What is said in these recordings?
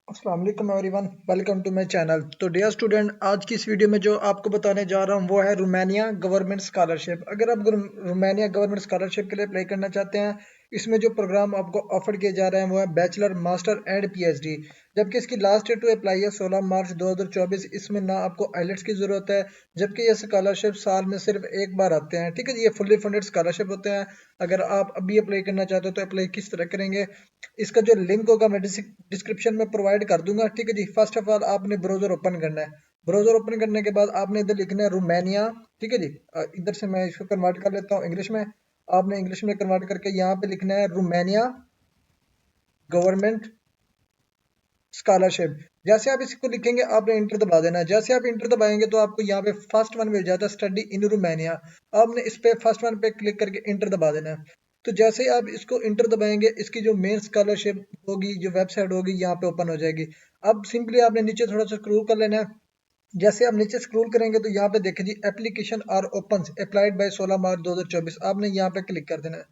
अस्सलाम वालेकुम everyone, welcome to my channel. तो डियर स्टूडेंट, आज की इस वीडियो में जो आपको बताने जा रहा हूँ वो है रोमानिया गवर्नमेंट स्कॉलरशिप। अगर आप रोमानिया गवर्नमेंट स्कॉलरशिप के लिए अप्लाई करना चाहते हैं, इसमें जो प्रोग्राम आपको ऑफर किए जा रहे हैं वो है बैचलर, मास्टर एंड पीएचडी। जबकि इसकी लास्ट डेट टू अप्लाई है 16 मार्च 2024। इसमें ना आपको आइलेट्स की ज़रूरत है, जबकि ये स्कॉलरशिप साल में सिर्फ एक बार आते हैं। ठीक है जी, ये फुल्ली फंडेड स्कॉलरशिप होते हैं। अगर आप अभी अप्लाई करना चाहते हो तो अप्लाई किस तरह करेंगे, इसका जो लिंक होगा मैं डिस्क्रिप्शन में प्रोवाइड कर दूंगा। ठीक है जी, फर्स्ट ऑफ ऑल आपने ब्राउजर ओपन करना है। ब्राउजर ओपन करने के बाद आपने इधर लिखना है रोमानिया। ठीक है जी, इधर से मैं इसको कन्वर्ट कर लेता हूँ इंग्लिश में। आपने इंग्लिश में कन्वर्ट करके यहाँ पे लिखना है रोमानिया गवर्नमेंट स्कॉलरशिप। जैसे आप इसको लिखेंगे आपने इंटर दबा देना है। जैसे आप इंटर दबाएंगे तो आपको यहाँ पे फर्स्ट वन मिल जाता है, स्टडी इन रोमानिया। आपने इस पे फर्स्ट वन पे क्लिक करके इंटर दबा देना है। तो जैसे ही आप इसको इंटर दबाएंगे, इसकी जो मेन स्कॉलरशिप होगी, जो वेबसाइट होगी, यहाँ पे ओपन हो जाएगी। अब सिंपली आपने नीचे थोड़ा सा स्क्रॉल कर लेना है। जैसे आप नीचे स्क्रॉल करेंगे तो यहाँ पे देखिए जी, application are open applied by 16 March 2024। आपने यहाँ पे क्लिक कर देना है।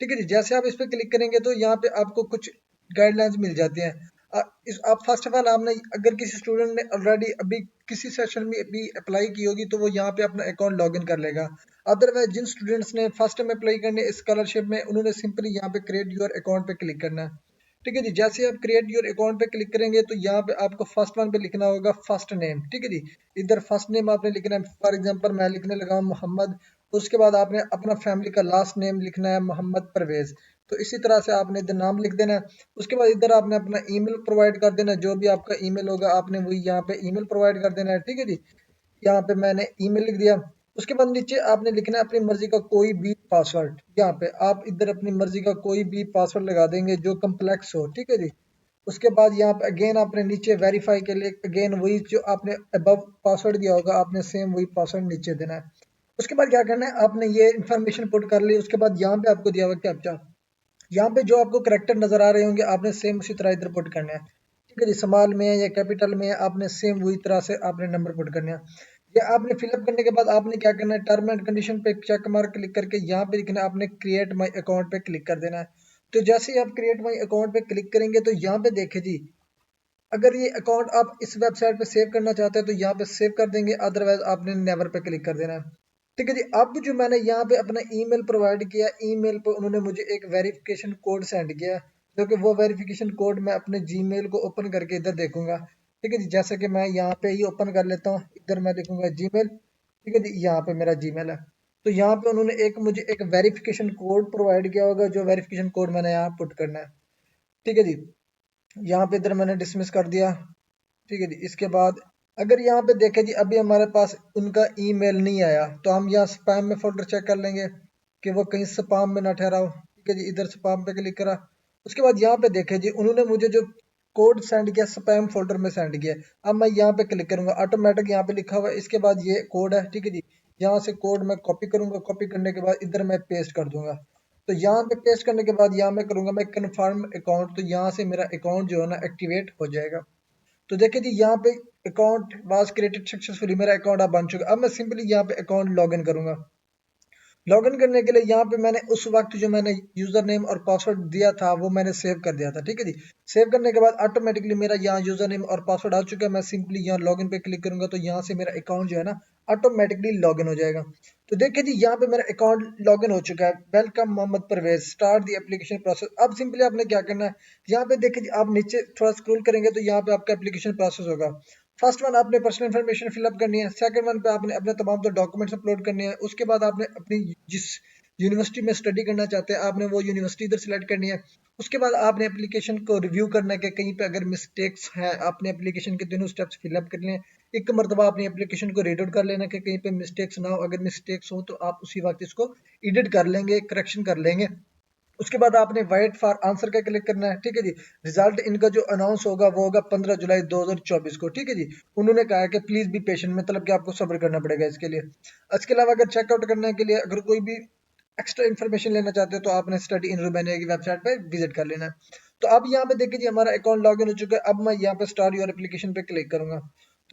ठीक है जी, जैसे आप इस पे क्लिक करेंगे तो यहाँ पे आपको कुछ गाइडलाइंस मिल जाती हैं। आप फर्स्ट ऑफ ऑल आपने, अगर किसी स्टूडेंट ने ऑलरेडी अभी किसी सेशन में भी अप्लाई की होगी तो वो यहाँ पे अपना अकाउंट लॉगिन कर लेगा। अदरवाइज जिन स्टूडेंट्स ने फर्स्ट टाइम अप्लाई करने स्कॉलरशिप में, उन्होंने सिंपली यहाँ पे क्रिएट योर अकाउंट पे क्लिक करना है। ठीक है जी, जैसे आप क्रिएट योर अकाउंट पे क्लिक करेंगे तो यहाँ पे आपको फर्स्ट वन पे लिखना होगा फर्स्ट नेम। ठीक है जी, इधर फर्स्ट नेम आपने लिखना है। फॉर एग्जांपल मैं लिखने लगा हूँ मोहम्मद। उसके बाद आपने अपना फैमिली का लास्ट नेम लिखना है मोहम्मद परवेज। तो इसी तरह से आपने इधर नाम लिख देना है। उसके बाद इधर आपने अपना ईमेल प्रोवाइड कर देना है। जो भी आपका ईमेल होगा आपने वही यहाँ पे ईमेल प्रोवाइड कर देना है। ठीक है जी, यहाँ पे मैंने ईमेल लिख दिया। उसके बाद नीचे आपने लिखना है अपनी मर्जी का कोई भी पासवर्ड। यहाँ पे आप इधर अपनी मर्जी का कोई भी पासवर्ड लगा देंगे जो कम्प्लेक्स हो। ठीक है जी, उसके बाद यहाँ पे अगेन आपने नीचे वेरीफाई के लिए अगेन वही जो आपने अबव पासवर्ड दिया होगा, आपने सेम वही पासवर्ड नीचे देना है। उसके बाद क्या करना है, आपने ये इन्फॉर्मेशन पुट कर ली। उसके बाद यहाँ पे आपको दिया हुआ कैप्चा, यहाँ पे जो आपको करेक्टर नजर आ रहे होंगे आपने सेम उसी तरह इधर पुट करना है। ठीक है जी, स्मॉल में है या कैपिटल में है, आपने सेम वही तरह से आपने नंबर पुट करना है। ये आपने फिलअप करने के बाद आपने क्या करना है, टर्म एंड कंडीशन पे चेक मार्क क्लिक करके यहाँ पे लिखना है आपने क्रिएट माई अकाउंट पे क्लिक कर देना है। तो जैसे ही आप क्रिएट माई अकाउंट पे क्लिक करेंगे तो यहाँ पे देखे जी, अगर ये अकाउंट आप इस वेबसाइट पे सेव करना चाहते हैं तो यहाँ पे सेव कर देंगे, अदरवाइज आपने नेवर पे क्लिक कर देना है। ठीक है जी, अब जो मैंने यहाँ पे अपना ईमेल प्रोवाइड किया, ईमेल पे उन्होंने मुझे एक वेरिफिकेशन कोड सेंड किया है, जो कि वो वेरिफिकेशन कोड मैं अपने जीमेल को ओपन करके इधर देखूंगा। ठीक है जी, जैसे कि मैं यहाँ पे ही ओपन कर लेता हूँ, इधर मैं लिखूंगा जीमेल। ठीक है जी, यहाँ पे मेरा जीमेल है। तो यहाँ पे उन्होंने मुझे एक वेरिफिकेशन कोड प्रोवाइड किया होगा, जो वेरिफिकेशन कोड मैंने यहाँ पुट करना है। ठीक है जी, यहाँ पे इधर मैंने डिसमिस कर दिया। ठीक है जी, इसके बाद अगर यहाँ पे देखें जी, अभी हमारे पास उनका ईमेल नहीं आया तो हम यहाँ स्पैम में फोल्डर चेक कर लेंगे कि वो कहीं स्पैम में ना ठहरा हो। ठीक है जी, इधर स्पैम पे क्लिक करा। उसके बाद यहाँ पे देखें जी, उन्होंने मुझे जो कोड सेंड किया स्पैम फोल्डर में सेंड किया। अब मैं यहाँ पे क्लिक करूंगा, ऑटोमेटिक यहाँ पे लिखा हुआ है, इसके बाद ये कोड है। ठीक है जी, यहाँ से कोड मैं कॉपी करूंगा, कॉपी करने के बाद इधर मैं पेस्ट कर दूंगा। तो यहाँ पे पेस्ट करने के बाद यहाँ मैं करूंगा मैं कन्फर्म अकाउंट, तो यहाँ से मेरा अकाउंट जो है ना एक्टिवेट हो जाएगा। तो देखिए जी, यहाँ पे अकाउंट वाज क्रिएटेड सक्सेसफुली, मेरा अकाउंट अब बन चुका। अब मैं सिंपली यहाँ पे अकाउंट लॉगिन करूंगा। लॉगिन करने के लिए यहाँ पे मैंने उस वक्त जो मैंने यूजर नेम और पासवर्ड दिया था वो मैंने सेव कर दिया था। ठीक है जी, सेव करने के बाद ऑटोमेटिकली मेरा यहाँ यूजर नेम और पासवर्ड आ चुका है। मैं सिंपली यहाँ लॉगिन पे क्लिक करूंगा तो यहाँ से मेरा अकाउंट जो है ना ऑटोमेटिकली लॉगिन हो जाएगा। तो देखिए जी, यहाँ पे मेरा अकाउंट लॉगिन हो चुका है। Welcome Mohammad Parvez, start the application process. अब सिंपली आपने क्या करना है, यहाँ पे देखिए जी, आप नीचे थोड़ा स्क्रॉल करेंगे तो यहाँ पे आपका एप्लीकेशन प्रोसेस होगा। फर्स्ट वन आपने पर्सनल इन्फॉर्मेशन फिलअप करनी है। सेकंड वन पे आपने अपने तमाम तो डॉक्यूमेंट्स अपलोड करने हैं। उसके बाद आपने अपनी जिस यूनिवर्सिटी में स्टडी करना चाहते हैं आपने वो यूनिवर्सिटी इधर सेलेक्ट करनी है। उसके बाद आपने एप्लीकेशन को रिव्यू करना है कि कहीं पे अगर मिस्टेक्स हैं, आपने एप्लीकेशन के तीनों स्टेप्स फिलअप करने हैं। एक मरतबा अपनी एप्लीकेशन को रीड आउट कर लेना कि कहीं पे मिस्टेक्स ना हो। अगर मिस्टेक्स हो तो आप उसी वक्त इसको एडिट कर लेंगे, करेक्शन कर लेंगे। उसके बाद आपने वेट फॉर आंसर का क्लिक करना है। ठीक है जी, रिजल्ट इनका जो अनाउंस होगा वो होगा 15 जुलाई 2024 को। ठीक है जी, उन्होंने कहा है कि प्लीज बी पेशेंट, मतलब कि आपको सब्र करना पड़ेगा इसके लिए। इसके अलावा अगर चेकआउट करने के लिए अगर कोई भी एक्स्ट्रा इन्फॉर्मेशन लेना चाहते हो तो आपने स्टडी इन रुमानिया की वेबसाइट पे विजिट कर लेना है। तो अब यहाँ पे देखिए जी, हमारा अकाउंट लॉगिन हो चुका है। अब मैं यहाँ पे स्टार्ट योर एप्लीकेशन पे क्लिक करूंगा।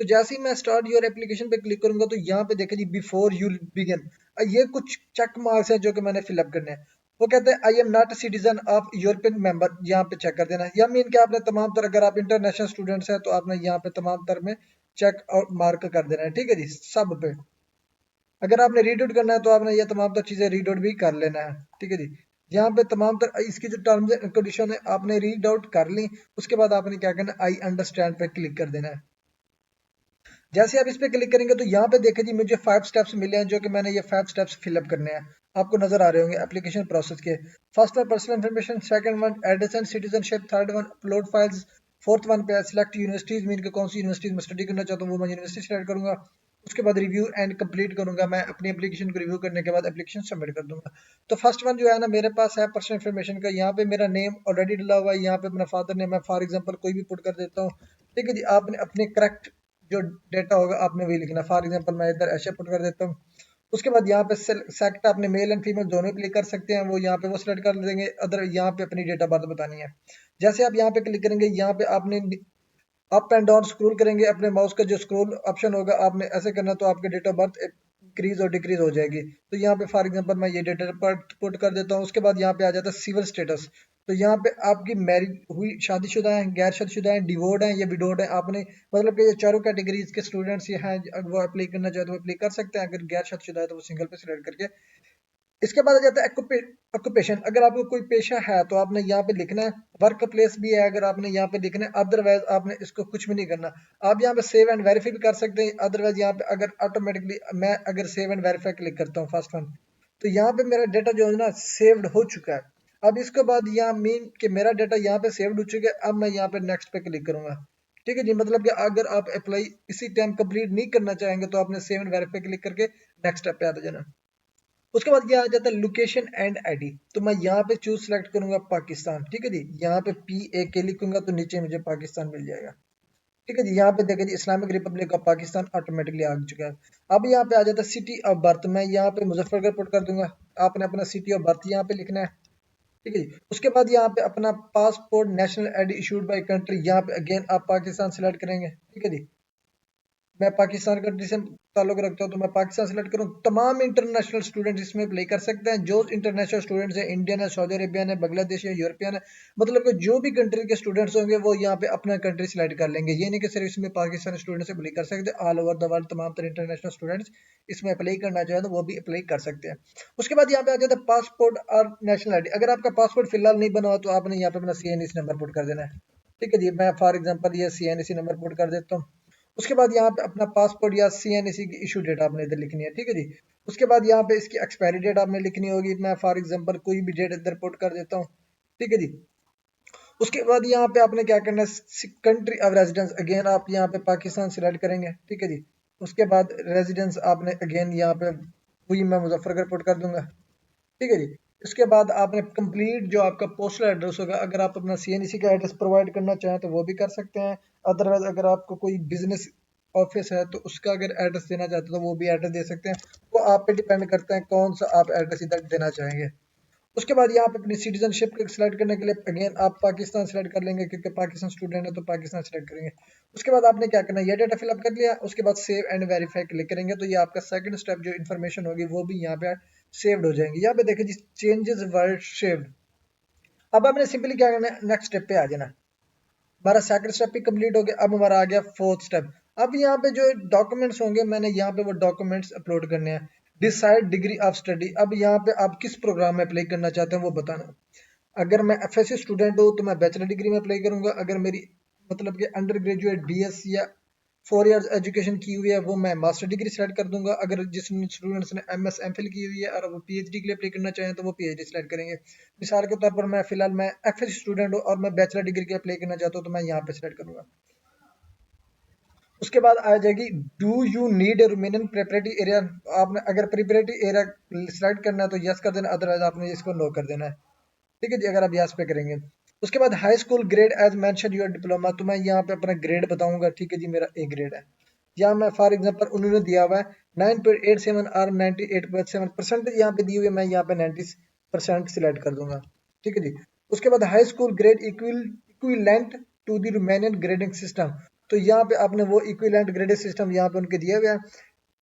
तो जैसे ही मैं स्टार्ट योर एप्लीकेशन पे क्लिक करूंगा तो यहाँ पे देखिए जी, बिफोर यू बिगिन, ये कुछ चेक मार्क्स है जो कि मैंने फिलअप करने हैं। वो कहते हैं I am not citizen of European member, यहाँ पे चेक कर देना। या मीन कि आपने तमाम तर, अगर आप इंटरनेशनल स्टूडेंट्स हैं तो आपने यहाँ पे तमाम तर में चेक और मार्क कर देना है, ठीक है जी, सब पे। अगर आपने रीड आउट करना है तो आपने ये तमाम तर चीजें रीड आउट भी कर लेना है, ठीक है जी। यहाँ पे तमाम तर इसकी जो टर्म्स एंड कंडीशन है आपने रीड आउट कर ली, उसके बाद आपने क्या करना है, आई अंडरस्टैंड पे क्लिक कर देना है। जैसे आप इस पे क्लिक करेंगे तो यहाँ पे देखें जी, मुझे 5 स्टेप्स मिले हैं, जो कि मैंने ये 5 स्टेप्स फिलअप करने हैं। आपको नजर आ रहे होंगे एप्लीकेशन प्रोसेस के। First one personal information, second one address and citizenship, third one upload files, fourth one पे सिलेक्ट यूनिवर्सिटीज, मीन के कौन सी यूनिवर्सिटीज में स्टडी करना चाहता हूँ वो मैं यूनिवर्सिटी सेलेक्ट करूंगा। उसके बाद रिव्यू एंड कंप्लीट करूंगा, मैं अपनी एप्लीकेशन को रिव्यू करने के बाद एप्लीकेशन सबमिट कर दूंगा। तो फर्स्ट वन जो है ना मेरे पास है पर्सनल इन्फॉर्मेशन का, यहाँ पे मेरा नेम ऑलरेडी डला हुआ है, यहाँ पे अपना फादर नेम मैं फॉर एग्जांपल कोई भी पुट कर देता हूँ, ठीक है जी। आपने अपने करेक्ट जो डेटा होगा आपने वही लिखना, फॉर एग्जांपल मैं इधर ऐसे पुट कर देता हूँ। उसके बाद यहाँ पे सेलेक्ट, आपने मेल एंड फीमेल दोनों क्लिक कर सकते हैं, वो यहाँ पे वो सिलेक्ट कर देंगे। अदर यहाँ पे अपनी डेट ऑफ बर्थ बतानी है। जैसे आप यहाँ पे क्लिक करेंगे, यहाँ पे आपने अप एंड डाउन स्क्रॉल करेंगे, अपने माउस का जो स्क्रॉल ऑप्शन होगा आपने ऐसे करना, तो आपके डेट ऑफ बर्थ इंक्रीज और डिक्रीज हो जाएगी। तो यहाँ पे फॉर एग्जांपल मैं ये डेट ऑफ बर्थ पुट कर देता हूँ। उसके बाद यहाँ पे आ जाता है सिविल स्टेटस। तो यहाँ पे आपकी मैरिज हुई, शादीशुदा है, गैर शादीशुदा है, डिवोर्ड है या विडोड है, आपने मतलब कि ये चारों कैटेगरीज के स्टूडेंट्स ये हैं, अगर वो अप्लाई करना चाहे तो वो अप्लाई कर सकते हैं। अगर गैर शादीशुदा है तो वो सिंगल पे सिलेक्ट करके। इसके बाद आ जाता है ऑक्यूपेशन। अगर आपको कोई पेशा है तो आपने यहाँ पे लिखना है। वर्क प्लेस भी है, अगर आपने यहाँ पे लिखना है, अदरवाइज आपने इसको कुछ भी नहीं करना। आप यहाँ पे सेव एंड वेरीफाई भी कर सकते हैं, अदरवाइज यहाँ पे अगर ऑटोमेटिकली मैं अगर सेव एंड वेरीफाई क्लिक करता हूँ फर्स्ट वन, तो यहाँ पे मेरा डेटा जो है ना सेव्ड हो चुका है। अब इसके बाद यहाँ मीन कि मेरा डेटा यहाँ पे सेव्ड हो चुका है, अब मैं यहाँ पे नेक्स्ट पे क्लिक करूंगा, ठीक है जी। मतलब कि अगर आप अप्लाई इसी टाइम कंप्लीट नहीं करना चाहेंगे तो आपने सेव एंड वेरीफाई क्लिक करके नेक्स्ट स्टेप पे आ जाना। उसके बाद क्या आ जाता है लोकेशन एंड आईडी। तो मैं यहाँ पे चूज सेलेक्ट करूंगा पाकिस्तान, ठीक है जी। यहाँ पे PAK लिखूंगा तो नीचे मुझे पाकिस्तान मिल जाएगा, ठीक है जी। यहाँ पे देखें जी Islamic republic of Pakistan automatically आ चुका है। अब यहाँ पे आ जाता है सिटी ऑफ बर्थ, मैं यहाँ पे मुजफ्फरगढ़ पुट कर दूंगा। आपने अपना सिटी ऑफ बर्थ यहाँ पे लिखना है, ठीक है जी। उसके बाद यहाँ पे अपना passport national ID issued by country, यहाँ पे अगेन आप पाकिस्तान सेलेक्ट करेंगे, ठीक है जी। मैं पाकिस्तान कंट्री से ताल्लुक रखता हूँ तो मैं पाकिस्तान सेलेक्ट करूँ। तमाम इंटरनेशनल स्टूडेंट इसमें अप्लाई कर सकते हैं। जो इंटरनेशनल स्टूडेंट्स हैं, इंडियन है, सऊदी अरेबियन है, बांग्लादेश है, यूरोपियन है, मतलब कि जो भी कंट्री के स्टूडेंट्स होंगे वो यहाँ पे अपना कंट्री सेलेक्ट कर लेंगे। ये नहीं कि सिर्फ इसमें पाकिस्तानी स्टूडेंट्स अप्लाई कर सकते, ऑल ओवर द वर्ल्ड तमाम तरह इंटरनेशनल स्टूडेंट्स इसमें अप्लाई करना चाहें तो वो भी अप्लाई कर सकते हैं। उसके बाद यहाँ पे आ जाता है पासपोर्ट और नेशनल आईडी। अगर आपका पासपोर्ट फिलहाल नहीं बना हुआ तो आपने यहाँ पे अपना CNC नंबर पुट कर देना है, ठीक है जी। मैं फॉर एग्जाम्पल ये CNC नंबर पुट कर देता हूँ। उसके बाद यहाँ पे अपना पासपोर्ट या CNC की इशू डेट आपने इधर लिखनी है, ठीक है जी। उसके बाद यहाँ पे इसकी एक्सपायरी डेट आपने लिखनी होगी, मैं फॉर एग्जांपल कोई भी डेट इधर पुट कर देता हूँ, ठीक है जी। उसके बाद यहाँ पे आपने क्या करना है, कंट्री ऑफ रेजिडेंस, अगेन आप यहाँ पे पाकिस्तान सिलेक्ट करेंगे, ठीक है जी। उसके बाद रेजिडेंस आपने अगेन यहाँ पे हुई, मैं मुजफ्फरगढ़ पुट कर दूंगा, ठीक है जी। उसके बाद आपने कंप्लीट जो आपका पोस्टल एड्रेस होगा, अगर आप अपना CNC का एड्रेस प्रोवाइड करना चाहें तो वो भी कर सकते हैं। अदरवाइज अगर आपको कोई बिजनेस ऑफिस है तो उसका अगर एड्रेस देना चाहते हैं तो वो भी एड्रेस दे सकते हैं। वो आप पे डिपेंड करता है कौन सा आप एड्रेस इधर देना चाहेंगे। उसके बाद यहाँ पे अपनी सिटीजनशिप सेलेक्ट करने के लिए अगेन आप पाकिस्तान सेलेक्ट कर लेंगे, क्योंकि पाकिस्तान स्टूडेंट है तो पाकिस्तान सेलेक्ट करेंगे। उसके बाद आपने क्या करना है, ये डेटा फिलअप कर लिया, उसके बाद सेव एंड वेरीफाई क्लिक करेंगे तो ये आपका सेकंड स्टेप जो इन्फॉर्मेशन होगी वो भी यहाँ पे सेव्ड हो जाएंगी। यहाँ पे देखिए जी चेंजेस वर्ड सेव्ड। अब आपने सिंपली क्या करना है, नेक्स्ट स्टेप पे आ जाना। हमारा सेकंड स्टेप भी कंप्लीट हो गया, अब हमारा आ गया फोर्थ स्टेप। अब यहाँ पे जो डॉक्यूमेंट्स होंगे मैंने यहाँ पे वो डॉक्यूमेंट्स अपलोड करने हैं। डिसाइड डिग्री ऑफ स्टडी, अब यहाँ पे आप किस प्रोग्राम में अप्लाई करना चाहते हैं वो बताना। अगर मैं FSC स्टूडेंट हूँ तो मैं बैचलर डिग्री में अप्लाई करूंगा। अगर मेरी मतलब कि अंडर ग्रेजुएट BS या 4 इयर्स एजुकेशन की हुई है वो मैं मास्टर डिग्री सेलेक्ट कर दूंगा। अगर जिस स्टूडेंट्स ने MS MPhil की हुई है और वो PhD के लिए अप्लाई करना चाहें तो वो PhD सेलेक्ट करेंगे। मिसाल के तौर पर मैं फिलहाल मैं FSC स्टूडेंट हूँ और मैं बैचलर डिग्री के अप्लाई करना चाहता हूँ तो मैं यहाँ पे सेलेक्ट करूंगा। उसके बाद आ जाएगी do you need a Romanian preparatory area. आपने अगर प्रिपरेटरी एरिया सेलेक्ट करना है तो यस कर देना, अदरवाइज आपने इसको नो कर देना है, ठीक है जी। अगर आप यस पे करेंगे उसके बाद high school grade as mention your diploma, तो मैं यहाँ पे अपना ग्रेड बताऊंगा, ठीक है जी। मेरा A ग्रेड है। यहाँ मैं फॉर एग्जांपल उन्होंने दिया हुआ है 9.87 और 98.7% यहाँ पे दी हुई है, मैं यहाँ पे 90% सिलेक्ट कर दूंगा, ठीक है जी। उसके बाद high school grade equivalent to the Romanian grading system, तो यहाँ पे आपने वो इक्विलेंट ग्रेडिंग सिस्टम यहाँ पे उनके दिया हुआ है।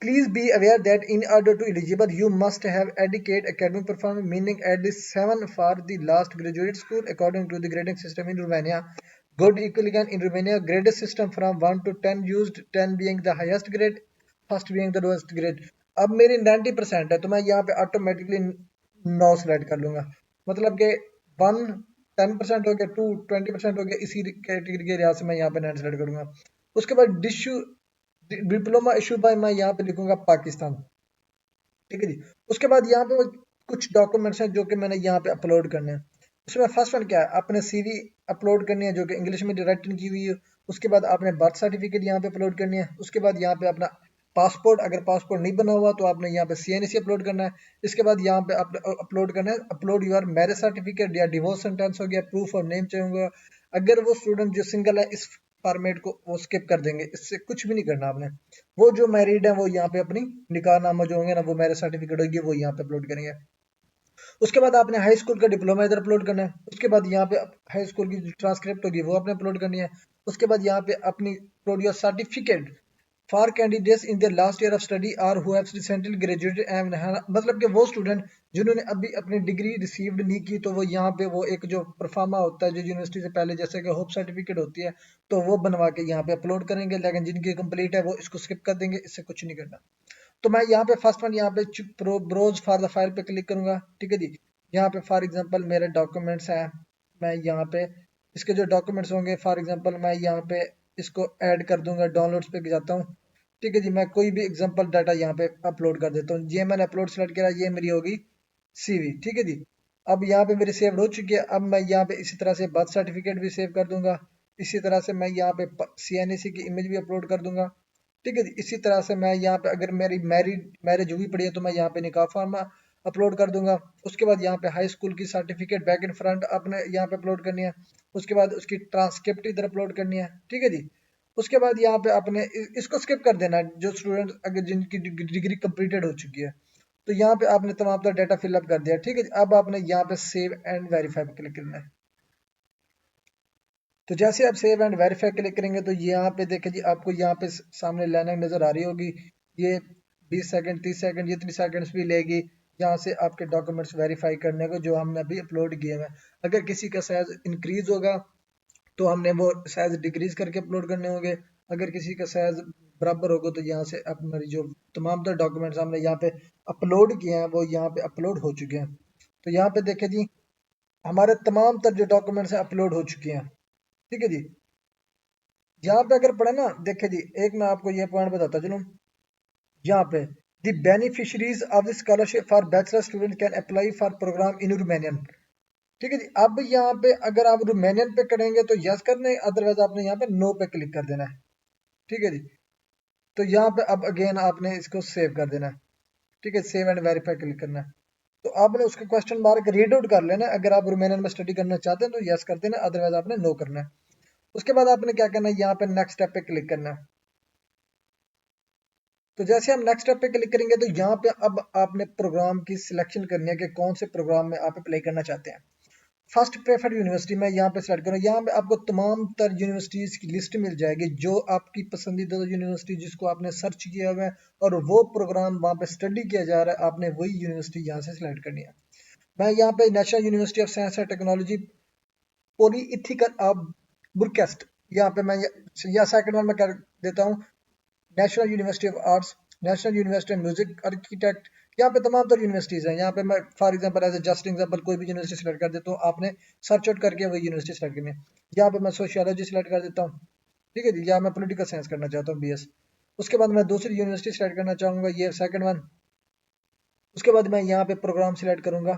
Please be aware that in order to eligible, you must have adequate academic performance, meaning at least 7 for the last graduate school according to the grading system in Romania. Good equivalent in Romania grading system from 1 to 10 used, 10 being the highest grade, first being the lowest grade. अब मेरी 90% है तो मैं यहाँ पे automatically 9 select कर लूंगा, मतलब कि 1 10% हो गया, 2 20% हो गया, इसी कैटेगरी के लिहाज से मैं यहाँ पे 9 सेलेक्ट करूंगा। उसके बाद डिश्यू डिप्लोमा इशू बाय मैं यहाँ पे लिखूंगा पाकिस्तान, ठीक है जी। उसके बाद यहाँ पे कुछ डॉक्यूमेंट्स हैं जो कि मैंने यहाँ पे अपलोड करने हैं। उसमें फर्स्ट वन क्या है, आपने सीवी अपलोड करनी है जो कि इंग्लिश में रिटन की हुई है। उसके बाद आपने बर्थ सर्टिफिकेट यहाँ पे अपलोड करनी है। उसके बाद यहाँ पे अपना पासपोर्ट, अगर पासपोर्ट नहीं बना हुआ तो आपने यहाँ पे सीएनसी अपलोड करना है। इसके बाद यहाँ पे अपलोड करना है अपलोड योर मैरिज सर्टिफिकेट या डिवोर्स सेंटेंस हो गया, प्रूफ ऑफ नेम चाहिए। अगर वो स्टूडेंट जो सिंगल है इस फॉर्मेट को वो स्किप कर देंगे, इससे कुछ भी नहीं करना आपने। वो जो मैरिड है वो यहाँ पे अपनी निकाहनामा जो होंगे ना, वो मैरिज सर्टिफिकेट होगी वो यहाँ पे अपलोड करेंगे। उसके बाद आपने हाई स्कूल का डिप्लोमा इधर अपलोड करना है। उसके बाद यहाँ पे हाई स्कूल की जो ट्रांसक्रिप्ट होगी वो आपने अपलोड करनी है। उसके बाद यहाँ पे अपनी upload your certificate for candidates in the last year of study और who have recently graduated and, मतलब कि वो स्टूडेंट जिन्होंने अभी अपनी डिग्री रिसीव्ड नहीं की तो वो यहाँ पे वो एक जो परफार्मा होता है जो यूनिवर्सिटी से पहले, जैसे कि होप सर्टिफिकेट होती है, तो वो बनवा के यहाँ पे अपलोड करेंगे। लेकिन जिनकी कंप्लीट है वो इसको स्किप कर देंगे, इससे कुछ नहीं करना। तो मैं यहाँ पे फर्स्ट वन यहाँ पे ब्रोज फॉर द फाइल पे क्लिक करूंगा, ठीक है जी। यहाँ पे फॉर एग्जांपल मेरे डॉक्यूमेंट्स हैं, मैं यहाँ पे इसके जो डॉक्यूमेंट्स होंगे फॉर एग्जांपल मैं यहाँ पे इसको ऐड कर दूंगा, डाउनलोड्स पे जाता हूँ, ठीक है जी। मैं कोई भी एग्जांपल डाटा यहाँ पे अपलोड कर देता हूँ। ये मैंने अपलोड सेलेक्ट किया, ये मेरी होगी सीवी, ठीक है जी। अब यहाँ पे मेरी सेव हो चुकी है। अब मैं यहाँ पे इसी तरह से बर्थ सर्टिफिकेट भी सेव कर दूंगा। इसी तरह से मैं यहाँ पे सीएनसी की इमेज भी अपलोड कर दूंगा, ठीक है जी। इसी तरह से मैं यहाँ पे अगर मेरी मैरिज हुई पड़ी है तो मैं यहाँ पे निकाह फॉर्म अपलोड कर दूंगा। उसके बाद यहाँ पे हाई स्कूल की सर्टिफिकेट बैक एंड फ्रंट आपने यहाँ पे अपलोड करनी है। उसके बाद उसकी ट्रांसक्रिप्ट इधर अपलोड करनी है, ठीक है जी। उसके बाद यहाँ पे आपने इसको स्किप कर देना है, जो स्टूडेंट अगर जिनकी डिग्री कंप्लीटेड हो चुकी है। तो यहाँ पे आपने तमाम तरह डाटा फिलअप कर दिया, ठीक है। अब आपने यहाँ पे सेव एंड वेरीफाई पे क्लिक करना है। तो जैसे आप सेव एंड वेरीफाई क्लिक करेंगे तो यहाँ पे देखें जी, आपको यहाँ पे सामने लाइन नजर आ रही होगी। ये 20 सेकंड 30 सेकंड जितनी सेकंड्स भी लेगी यहाँ से आपके डॉक्यूमेंट्स वेरीफाई करने को जो हमने अभी अपलोड किए हैं। अगर किसी का साइज इंक्रीज होगा तो हमने वो साइज डिक्रीज करके अपलोड करने होंगे। अगर किसी का साइज बराबर होगा तो यहाँ से हमारी जो तमाम तरह डॉक्यूमेंट्स हमने यहाँ पे अपलोड किए हैं वो यहाँ पे अपलोड हो चुके हैं। तो यहाँ पे देखें जी, हमारे तमाम तरह जो डॉक्यूमेंट्स हैं अपलोड हो चुके हैं, ठीक है जी। यहाँ पे अगर पढ़े ना, देखे जी, एक मैं आपको ये पॉइंट बताता चलूँ। यहाँ पे the beneficiaries of the scholarship for bachelor student can apply for programme in Romanian, ठीक है जी। अब यहाँ पे अगर आप रोमानियन पे करेंगे तो यस करना है, अदरवाइज आपने यहाँ पे नो पे क्लिक कर देना है, ठीक है जी। तो यहाँ पे अब अगेन आपने इसको सेव कर देना है, ठीक है। सेव एंड वेरीफाई क्लिक करना है। तो आपने उसका क्वेश्चन मार्क रीड आउट कर लेना है। अगर आप रोमानियन में स्टडी करना चाहते हैं तो यस कर देना, अदरवाइज आपने नो करना है। उसके बाद आपने क्या करना है, यहाँ पे नेक्स्ट स्टेप पे क्लिक करना है। तो जैसे हम नेक्स्ट स्टेप पे क्लिक करेंगे तो यहाँ पे अब आपने प्रोग्राम की सिलेक्शन करनी है कि कौन से प्रोग्राम में आप अप्लाई करना चाहते हैं। फर्स्ट प्रेफर्ड यूनिवर्सिटी में यहाँ पे सेलेक्ट करूँ। यहाँ पे आपको तमाम तर यूनिवर्सिटीज़ की लिस्ट मिल जाएगी जो आपकी पसंदीदा यूनिवर्सिटी जिसको आपने सर्च किया हुआ है और वो प्रोग्राम वहाँ पे स्टडी किया जा रहा है, आपने वही यूनिवर्सिटी यहाँ से सिलेक्ट करनी है। मैं यहाँ पे national university of science and technology Politehnica Bucharest, यहाँ पे मैं या सेकंड वन में कर देता हूँ national university of arts, national university of music architect. यहाँ पे तमाम तरह यूनिवर्सिटीज़ हैं। यहाँ पे मैं for example as a just example कोई भी यूनिवर्सिटी सेलेक्ट कर देता हूँ, आपने सर्च आउट करके वही यूनिवर्सिटी सेलेक्ट करनी है। यहाँ पे मैं सोशियोलॉजी सेलेक्ट कर देता हूँ, ठीक है जी। यहाँ मैं पॉलिटिकल साइंस करना चाहता हूँ बीएस। उसके बाद मैं दूसरी यूनिवर्सिटी सेलेक्ट करना चाहूँगा, ये सेकंड वन। उसके बाद मैं यहाँ पे प्रोग्राम सिलेक्ट करूंगा।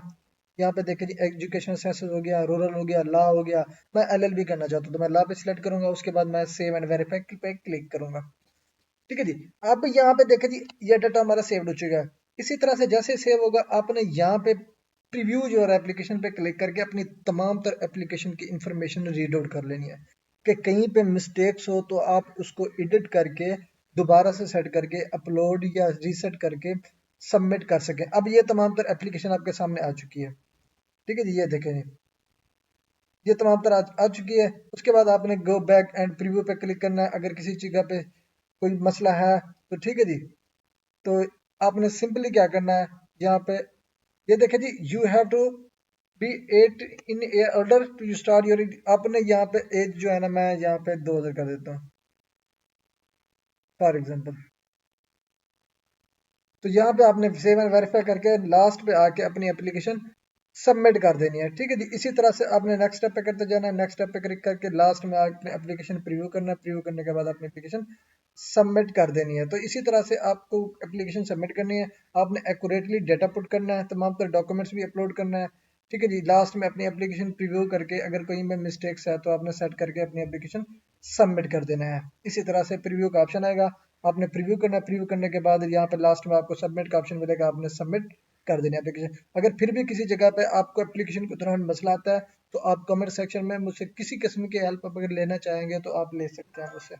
यहाँ पे देखिए जी, एजुकेशन साइंसेज हो गया, रूरल हो गया, लॉ हो गया। मैं एलएलबी करना चाहता हूँ तो मैं लॉ पे सिलेक्ट करूंगा। उसके बाद मैं सेव एंड वेरीफाई पे क्लिक करूंगा, ठीक है जी। अब यहाँ पे देखिए जी, ये डाटा हमारा सेव हो चुका है। इसी तरह से जैसे सेव होगा आपने यहाँ पे प्रीव्यू योर एप्लीकेशन पे क्लिक करके अपनी तमाम तर एप्लीकेशन की इंफॉर्मेशन रीड आउट कर लेनी है कि कहीं पे मिस्टेक्स हो तो आप उसको एडिट करके दोबारा से सेट करके अपलोड या रीसेट करके सबमिट कर सकें। अब ये तमाम तर एप्लीकेशन आपके सामने आ चुकी है, ठीक है जी। ये देखें, ये तमाम तर आ चुकी है। उसके बाद आपने गो बैक एंड प्रीव्यू पे क्लिक करना है अगर किसी जगह पे कोई मसला है तो, ठीक है जी। तो आपने सिंपली क्या करना है, यहाँ पे ये देखें जी, you have to be 8 in order to start your. आपने यहाँ पे एज जो है ना, मैं यहाँ पे 2000 कर देता हूँ फॉर एग्जाम्पल। तो यहाँ पे आपने सेव एंड वेरीफाई करके लास्ट पे आके अपनी एप्लीकेशन सबमिट कर देनी है। ठीक है जी, इसी तरह से आपने नेक्स्ट स्टेप पे करते जाना है। नेक्स्ट स्टेप पे क्लिक करके लास्ट में आपने एप्लीकेशन प्रीव्यू करना है। प्रीव्यू करने के बाद अपनी एप्लीकेशन सबमिट कर देनी है। तो इसी तरह से आपको एप्लीकेशन सबमिट करनी है। आपने एक्यूरेटली डेटा पुट करना है, तमाम तरह डॉक्यूमेंट्स भी अपलोड करना है। ठीक है जी, लास्ट में अपनी एप्लीकेशन प्रीव्यू करके अगर कोई में मिस्टेक्स है तो आपने सेट करके अपनी एप्लीकेशन सबमिट कर देना है। इसी तरह से प्रीव्यू का ऑप्शन आएगा, आपने प्रीव्यू करना है। प्रीव्यू करने के बाद यहाँ पे लास्ट में आपको सबमिट का ऑप्शन मिलेगा, आपने सबमिट कर देनी है एप्लीकेशन। अगर फिर भी किसी जगह पे आपको एप्लीकेशन के दौरान मसला आता है तो आप कमेंट सेक्शन में मुझसे किसी किस्म की हेल्प अगर लेना चाहेंगे तो आप ले सकते हैं मुझसे।